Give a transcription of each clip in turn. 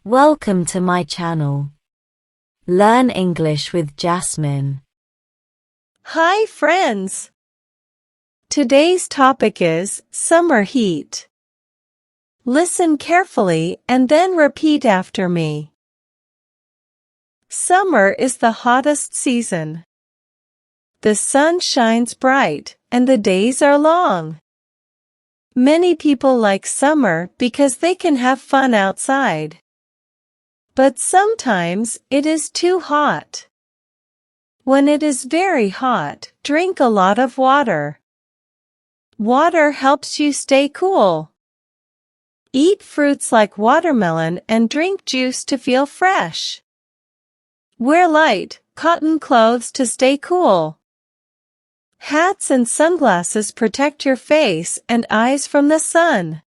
Welcome to my channel. Learn English with Jasmine. Hi friends! Today's topic is summer heat. Listen carefully and then repeat after me. Summer is the hottest season. The sun shines bright and the days are long. Many people like summer because they can have fun outside. But sometimes it is too hot. When it is very hot, drink a lot of water. Water helps you stay cool. Eat fruits like watermelon and drink juice to feel fresh. Wear light, cotton clothes to stay cool. Hats and sunglasses protect your face and eyes from the sun.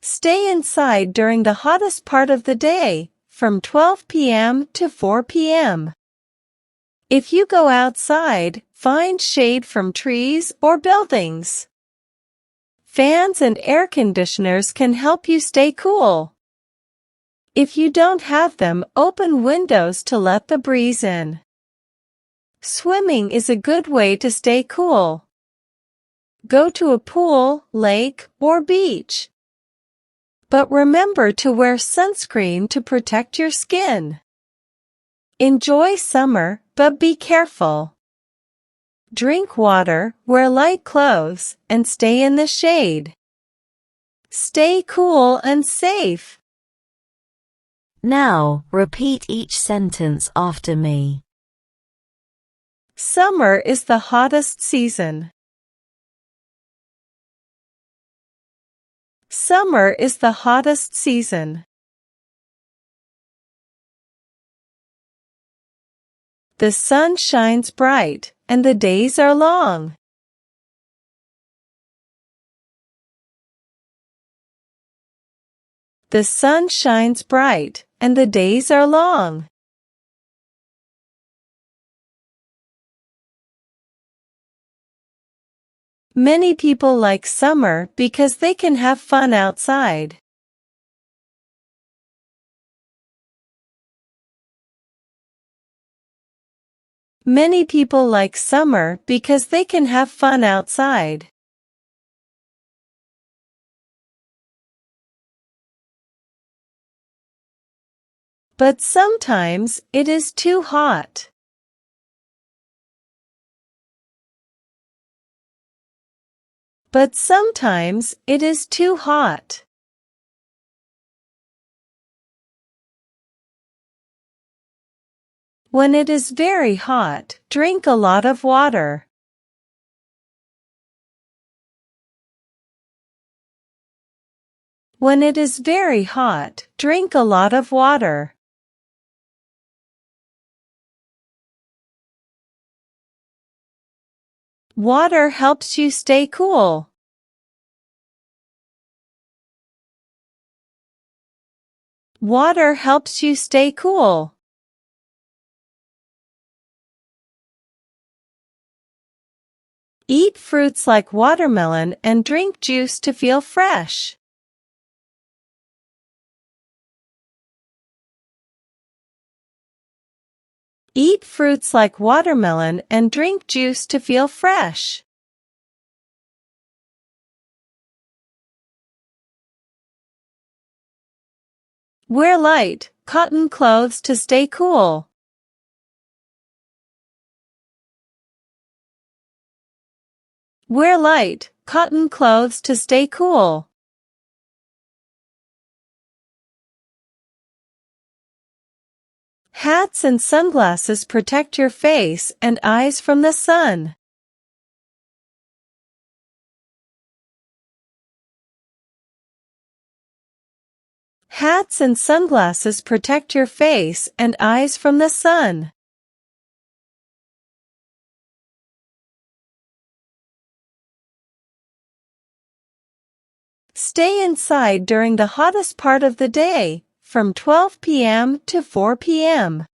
Stay inside during the hottest part of the day, from 12 p.m. to 4 p.m. If you go outside, find shade from trees or buildings. Fans and air conditioners can help you stay cool. If you don't have them, open windows to let the breeze in. Swimming is a good way to stay cool. Go to a pool, lake, or beach. But remember to wear sunscreen to protect your skin. Enjoy summer, but be careful. Drink water, wear light clothes, and stay in the shade. Stay cool and safe. Now, repeat each sentence after me. Summer is the hottest season. Summer is the hottest season. The sun shines bright, and the days are long. The sun shines bright, and the days are long. Many people like summer because they can have fun outside. Many people like summer because they can have fun outside. But sometimes it is too hot. But sometimes it is too hot. When it is very hot, drink a lot of water. When it is very hot, drink a lot of water. Water helps you stay cool. Water helps you stay cool. Eat fruits like watermelon and drink juice to feel fresh. Eat fruits like watermelon and drink juice to feel fresh. Wear light, cotton clothes to stay cool. Wear light, cotton clothes to stay cool. Hats and sunglasses protect your face and eyes from the sun. Hats and sunglasses protect your face and eyes from the sun. Stay inside during the hottest part of the day, from 12 p.m. to 4 p.m.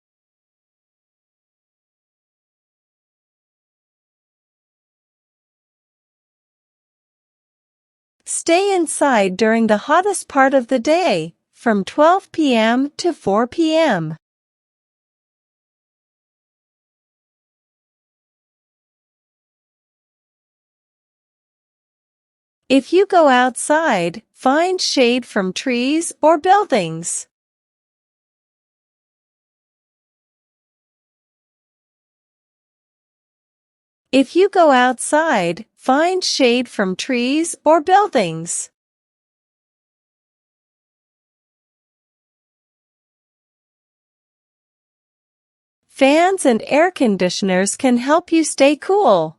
Stay inside during the hottest part of the day, from 12 p.m. to 4 p.m. If you go outside, find shade from trees or buildings. If you go outside, find shade from trees or buildings. Fans and air conditioners can help you stay cool.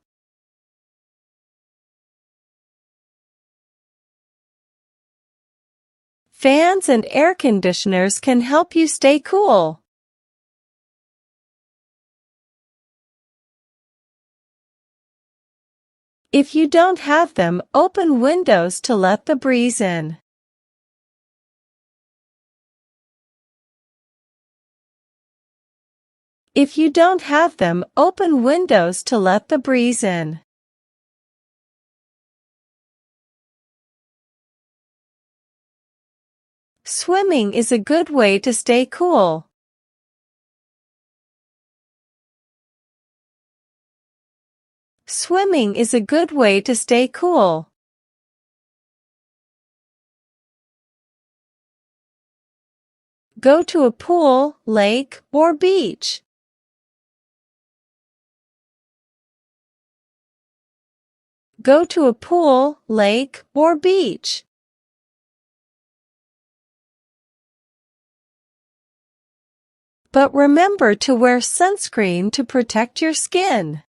Fans and air conditioners can help you stay cool. If you don't have them, open windows to let the breeze in. If you don't have them, open windows to let the breeze in. Swimming is a good way to stay cool. Swimming is a good way to stay cool. Go to a pool, lake, or beach. Go to a pool, lake, or beach. But remember to wear sunscreen to protect your skin.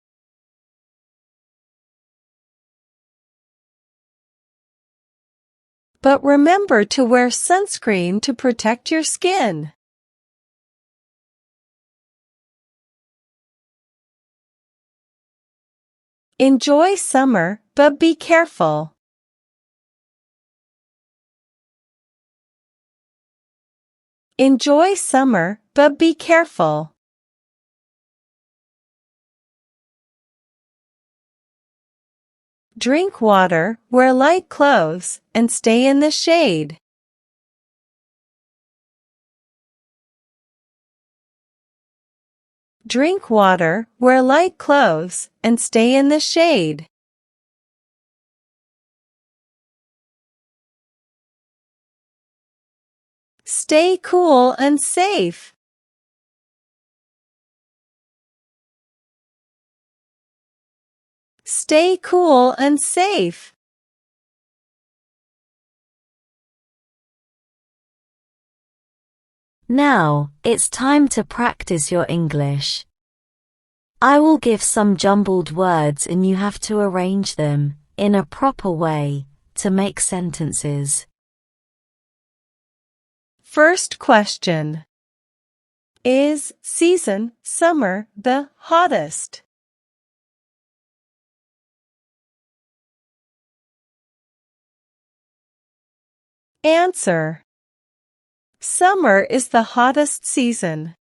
But remember to wear sunscreen to protect your skin. Enjoy summer, but be careful. Enjoy summer, but be careful. Drink water, wear light clothes, and stay in the shade. Drink water, wear light clothes, and stay in the shade. Stay cool and safe. Stay cool and safe. Now, it's time to practice your English. I will give some jumbled words and you have to arrange them, in a proper way, to make sentences. First question. Is season, summer, the hottest? Answer. Summer is the hottest season.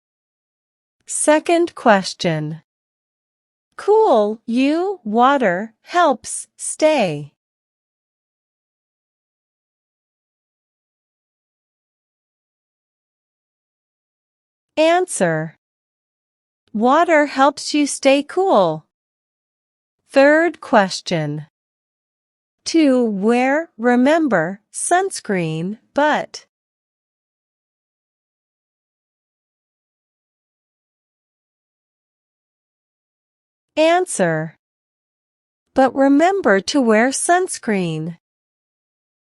Second question. Cool, you, water, helps, stay. Answer. Water helps you stay cool. Third question. To wear, remember, sunscreen, but. Answer. But remember to wear sunscreen.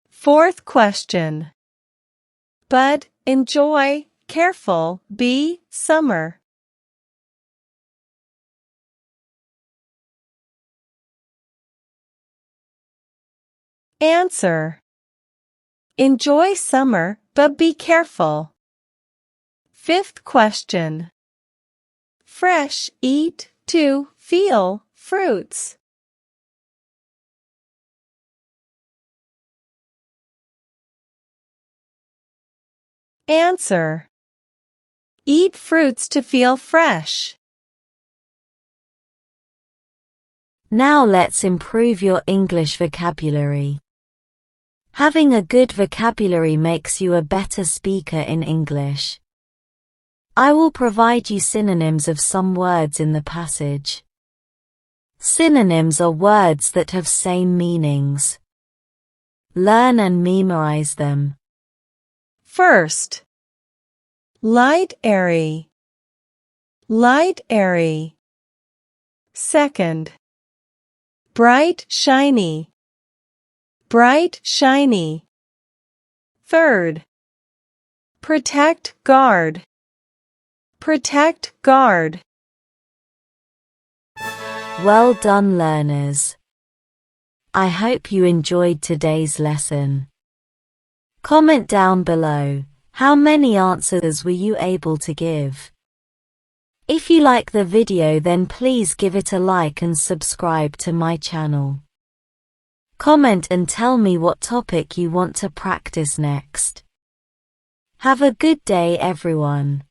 Fourth question. But, enjoy, careful, be, summer. Answer. Enjoy summer, but be careful. Fifth question. Fresh, eat, to, feel, fruits. Answer. Eat fruits to feel fresh. Now let's improve your English vocabulary. Having a good vocabulary makes you a better speaker in English. I will provide you synonyms of some words in the passage. Synonyms are words that have same meanings. Learn and memorize them. First, light, airy. Light, airy. Second, bright, shiny. Bright, shiny. Third, protect, guard. Protect, guard. Well done, learners. I hope you enjoyed today's lesson. Comment down below, how many answers were you able to give? If you like the video, then please give it a like and subscribe to my channel. Comment and tell me what topic you want to practice next. Have a good day, everyone.